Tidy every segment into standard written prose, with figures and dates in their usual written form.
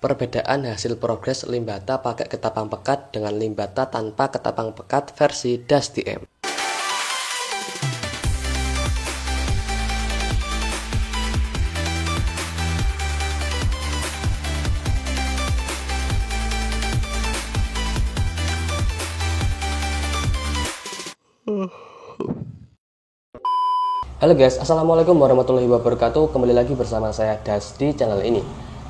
Perbedaan hasil progres limbata pakai ketapang pekat dengan limbata tanpa ketapang pekat versi DAS-DM. Halo guys, assalamualaikum warahmatullahi wabarakatuh. Kembali lagi bersama saya Das di channel ini.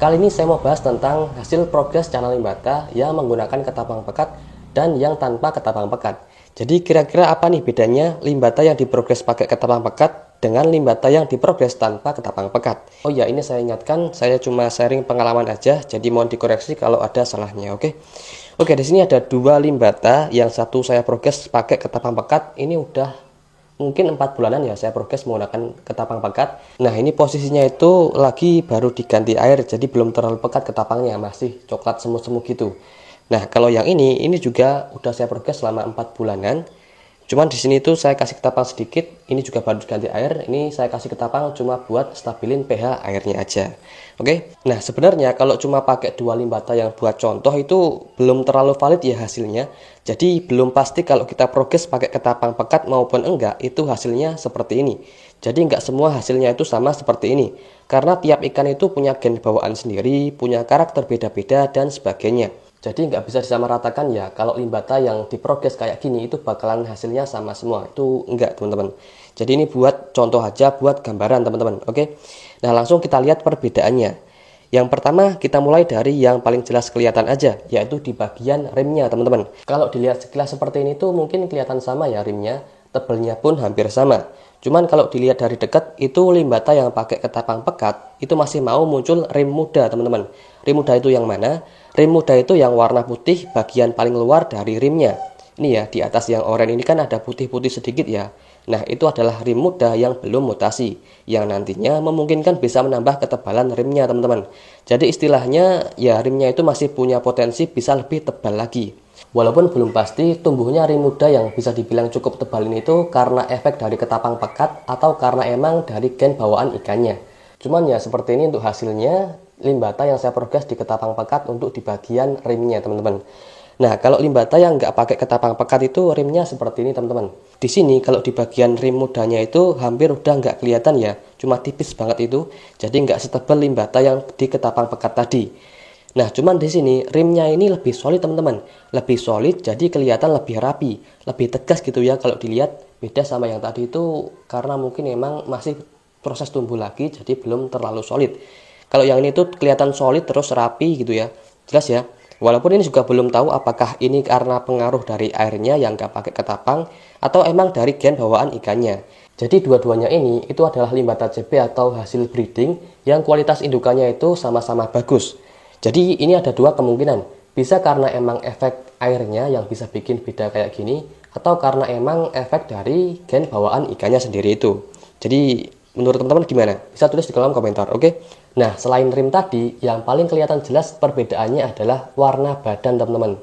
Kali ini saya mau bahas tentang hasil progres channel limbata yang menggunakan ketapang pekat dan yang tanpa ketapang pekat. Jadi kira-kira apa nih bedanya limbata yang diprogres pakai ketapang pekat dengan limbata yang diprogres tanpa ketapang pekat? Oh ya, ini saya ingatkan, saya cuma sharing pengalaman aja, jadi mohon dikoreksi kalau ada salahnya, oke? Oke, di sini ada dua limbata, yang satu saya progres pakai ketapang pekat, ini udah mungkin 4 bulanan ya saya progres menggunakan ketapang pekat. Nah, ini posisinya itu lagi baru diganti air, jadi belum terlalu pekat ketapangnya, masih coklat semu-semu gitu. Nah, kalau yang ini juga udah saya progres selama 4 bulanan. Cuman di sini tuh saya kasih ketapang sedikit, ini juga baru diganti air, ini saya kasih ketapang cuma buat stabilin pH airnya aja. Oke. Nah, sebenarnya kalau cuma pakai dua limbata yang buat contoh itu belum terlalu valid ya hasilnya. Jadi belum pasti kalau kita progres pakai ketapang pekat maupun enggak itu hasilnya seperti ini. Jadi enggak semua hasilnya itu sama seperti ini. Karena tiap ikan itu punya gen bawaan sendiri, punya karakter beda-beda dan sebagainya. Jadi nggak bisa disamaratakan ya, kalau limbata yang diprogres kayak gini itu bakalan hasilnya sama semua. Itu enggak teman-teman. Jadi ini buat contoh aja, buat gambaran teman-teman. Oke. Nah, langsung kita lihat perbedaannya. Yang pertama kita mulai dari yang paling jelas kelihatan aja, yaitu di bagian rimnya teman-teman. Kalau dilihat sekilas seperti ini tuh mungkin kelihatan sama ya rimnya, tebalnya pun hampir sama. Cuman kalau dilihat dari dekat, itu limbata yang pakai ketapang pekat, itu masih mau muncul rim muda teman-teman. Rim muda itu yang mana? Rim muda itu yang warna putih bagian paling luar dari rimnya. Ini ya, di atas yang oranye ini kan ada putih-putih sedikit ya. Nah, itu adalah rim muda yang belum mutasi, yang nantinya memungkinkan bisa menambah ketebalan rimnya teman-teman. Jadi istilahnya ya rimnya itu masih punya potensi bisa lebih tebal lagi. Walaupun belum pasti tumbuhnya rim muda yang bisa dibilang cukup tebal ini itu karena efek dari ketapang pekat atau karena emang dari gen bawaan ikannya. Cuman ya seperti ini untuk hasilnya limbata yang saya progres di ketapang pekat untuk di bagian rimnya teman-teman. Nah, kalau limbata yang nggak pakai ketapang pekat itu rimnya seperti ini teman-teman. Di sini kalau di bagian rim mudanya itu hampir udah nggak kelihatan ya, cuma tipis banget itu. Jadi nggak setebal limbata yang di ketapang pekat tadi. Nah, cuman di sini rimnya ini lebih solid teman-teman, lebih solid jadi kelihatan lebih rapi, lebih tegas gitu ya kalau dilihat. Beda sama yang tadi itu karena mungkin memang masih proses tumbuh lagi jadi belum terlalu solid. Kalau yang ini tuh kelihatan solid terus rapi gitu ya, jelas ya. Walaupun ini juga belum tahu apakah ini karena pengaruh dari airnya yang nggak pakai ketapang atau emang dari gen bawaan ikannya. Jadi dua-duanya ini itu adalah limbata CB atau hasil breeding yang kualitas indukannya itu sama-sama bagus. Jadi ini ada dua kemungkinan, bisa karena emang efek airnya yang bisa bikin beda kayak gini, atau karena emang efek dari gen bawaan ikannya sendiri itu. Jadi menurut teman-teman gimana? Bisa tulis di kolom komentar, oke? Nah, selain rim tadi, yang paling kelihatan jelas perbedaannya adalah warna badan teman-teman.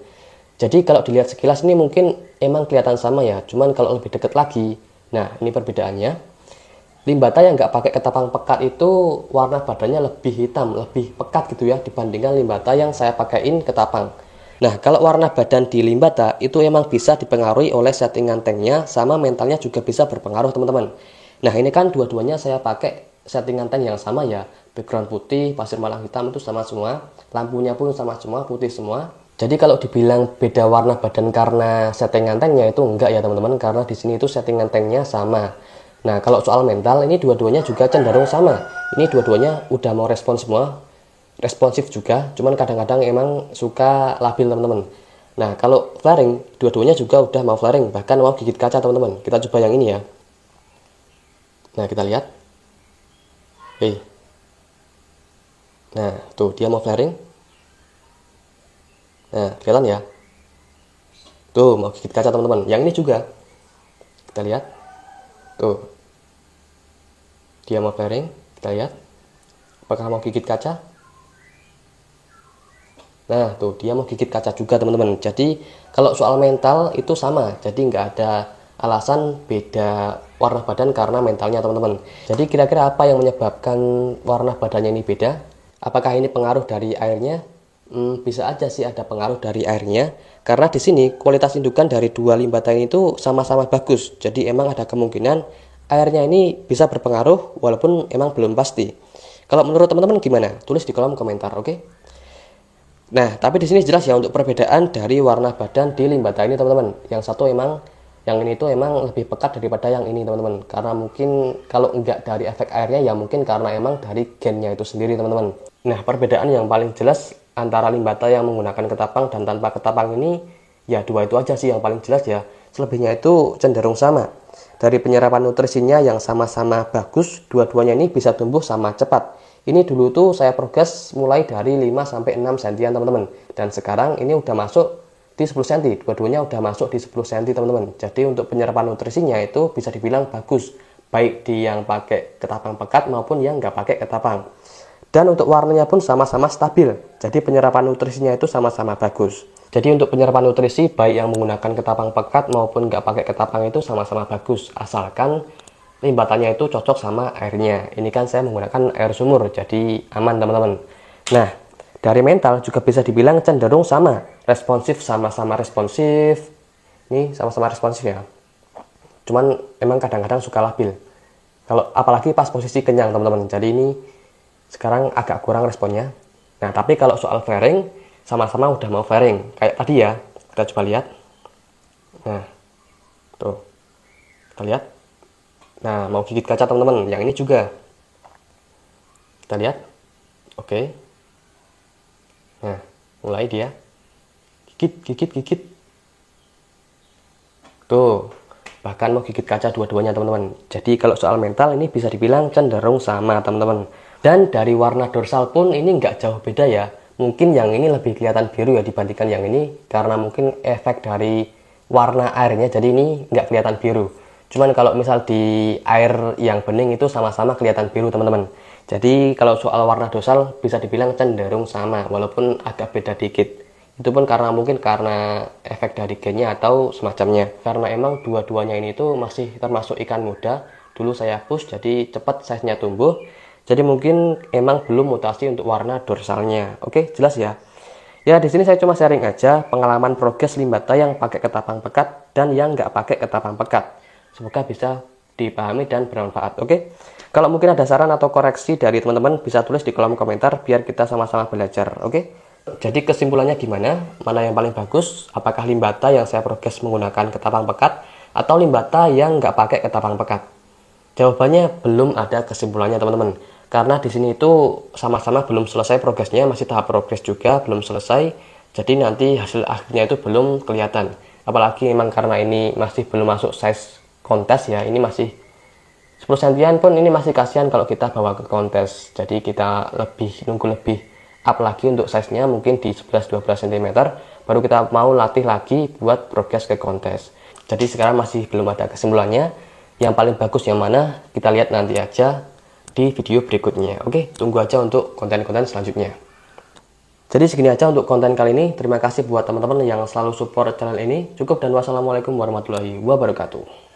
Jadi kalau dilihat sekilas ini mungkin emang kelihatan sama ya, cuman kalau lebih dekat lagi, nah ini perbedaannya. Limbata yang nggak pakai ketapang pekat itu warna badannya lebih hitam, lebih pekat gitu ya dibandingkan limbata yang saya pakaiin ketapang. Nah, kalau warna badan di limbata itu emang bisa dipengaruhi oleh settingan tanknya sama mentalnya juga bisa berpengaruh teman-teman. Nah, ini kan dua-duanya saya pakai settingan tank yang sama ya, background putih, pasir malang hitam itu sama semua, lampunya pun sama semua, putih semua. Jadi kalau dibilang beda warna badan karena settingan tanknya itu enggak ya teman-teman, karena di sini itu settingan tanknya sama. Nah, kalau soal mental, ini dua-duanya juga cenderung sama. Ini dua-duanya udah mau respon semua, responsif juga, cuman kadang-kadang emang suka labil teman-teman. Nah, kalau flaring, dua-duanya juga udah mau flaring, bahkan mau gigit kaca teman-teman. Kita coba yang ini ya. Nah, kita lihat. Oke. Nah, tuh dia mau flaring. Nah, kelihatan ya. Tuh, mau gigit kaca teman-teman. Yang ini juga. Kita lihat. Tuh, dia mau flaring, kita lihat. Apakah mau gigit kaca? Nah, tuh dia mau gigit kaca juga teman-teman. Jadi kalau soal mental itu sama. Jadi nggak ada alasan beda warna badan karena mentalnya teman-teman. Jadi kira-kira apa yang menyebabkan warna badannya ini beda? Apakah ini pengaruh dari airnya? Bisa aja sih ada pengaruh dari airnya, karena di sini kualitas indukan dari dua limbata ini itu sama-sama bagus. Jadi emang ada kemungkinan airnya ini bisa berpengaruh walaupun emang belum pasti. Kalau menurut teman-teman gimana? Tulis di kolom komentar, oke? Nah, tapi di sini jelas ya untuk perbedaan dari warna badan di limbata ini, teman-teman. Yang satu emang, yang ini tuh emang lebih pekat daripada yang ini, teman-teman. Karena mungkin kalau enggak dari efek airnya, ya mungkin karena emang dari gennya itu sendiri, teman-teman. Nah, perbedaan yang paling jelas antara limbata yang menggunakan ketapang dan tanpa ketapang ini, ya dua itu aja sih yang paling jelas ya. Selebihnya itu cenderung sama. Dari penyerapan nutrisinya yang sama-sama bagus, dua-duanya ini bisa tumbuh sama cepat. Ini dulu tuh saya progres mulai dari 5-6 sentian, teman-teman. Dan sekarang ini udah masuk di 10 cm. Dua-duanya udah masuk di 10 cm, teman-teman. Jadi untuk penyerapan nutrisinya itu bisa dibilang bagus. Baik di yang pakai ketapang pekat maupun yang nggak pakai ketapang. Dan untuk warnanya pun sama-sama stabil. Jadi penyerapan nutrisinya itu sama-sama bagus. Jadi untuk penyerapan nutrisi baik yang menggunakan ketapang pekat maupun nggak pakai ketapang itu sama-sama bagus. Asalkan limbatannya itu cocok sama airnya. Ini kan saya menggunakan air sumur, jadi aman, teman-teman. Nah, dari mental juga bisa dibilang cenderung sama. Responsif, sama-sama responsif. Ini sama-sama responsif ya. Cuman emang kadang-kadang suka labil. Kalau apalagi pas posisi kenyang, teman-teman. Jadi ini sekarang agak kurang responnya. Nah, tapi kalau soal fairing, sama-sama udah mau fairing. Kayak tadi ya, kita coba lihat. Nah, tuh. Kita lihat. Nah, mau gigit kaca, teman-teman. Yang ini juga. Kita lihat. Oke. Nah, mulai dia. Gigit. Tuh. Bahkan mau gigit kaca dua-duanya, teman-teman. Jadi kalau soal mental ini bisa dibilang cenderung sama, teman-teman. Dan dari warna dorsal pun ini nggak jauh beda ya. Mungkin yang ini lebih kelihatan biru ya dibandingkan yang ini. Karena mungkin efek dari warna airnya. Jadi ini nggak kelihatan biru. Cuman kalau misal di air yang bening itu sama-sama kelihatan biru, teman-teman. Jadi kalau soal warna dorsal bisa dibilang cenderung sama walaupun agak beda dikit. Itu pun karena mungkin karena efek dari gennya atau semacamnya. Karena emang dua-duanya ini tuh masih termasuk ikan muda. Dulu saya push jadi cepat size-nya tumbuh. Jadi mungkin emang belum mutasi untuk warna dorsalnya. Oke, jelas ya. Ya, di sini saya cuma sharing aja pengalaman progres limbata yang pakai ketapang pekat dan yang nggak pakai ketapang pekat. Semoga bisa dipahami dan bermanfaat. Oke. Kalau mungkin ada saran atau koreksi dari teman-teman bisa tulis di kolom komentar biar kita sama-sama belajar. Oke. Jadi kesimpulannya gimana? Mana yang paling bagus? Apakah limbata yang saya progres menggunakan ketapang pekat atau limbata yang nggak pakai ketapang pekat? Jawabannya belum ada kesimpulannya, teman-teman. Karena di sini itu sama-sama belum selesai progresnya, masih tahap progres juga, belum selesai. Jadi nanti hasil akhirnya itu belum kelihatan. Apalagi memang karena ini masih belum masuk size kontes ya, ini masih 10 sentian pun ini masih kasihan kalau kita bawa ke kontes. Jadi kita nunggu lebih up lagi untuk size nya mungkin di 11-12 cm baru kita mau latih lagi buat progres ke kontes. Jadi sekarang masih belum ada kesimpulannya. Yang paling bagus yang mana kita lihat nanti aja di video berikutnya. Oke, tunggu aja untuk konten-konten selanjutnya. Jadi segini aja untuk konten kali ini. Terima kasih buat teman-teman yang selalu support channel ini. Cukup dan wassalamualaikum warahmatullahi wabarakatuh.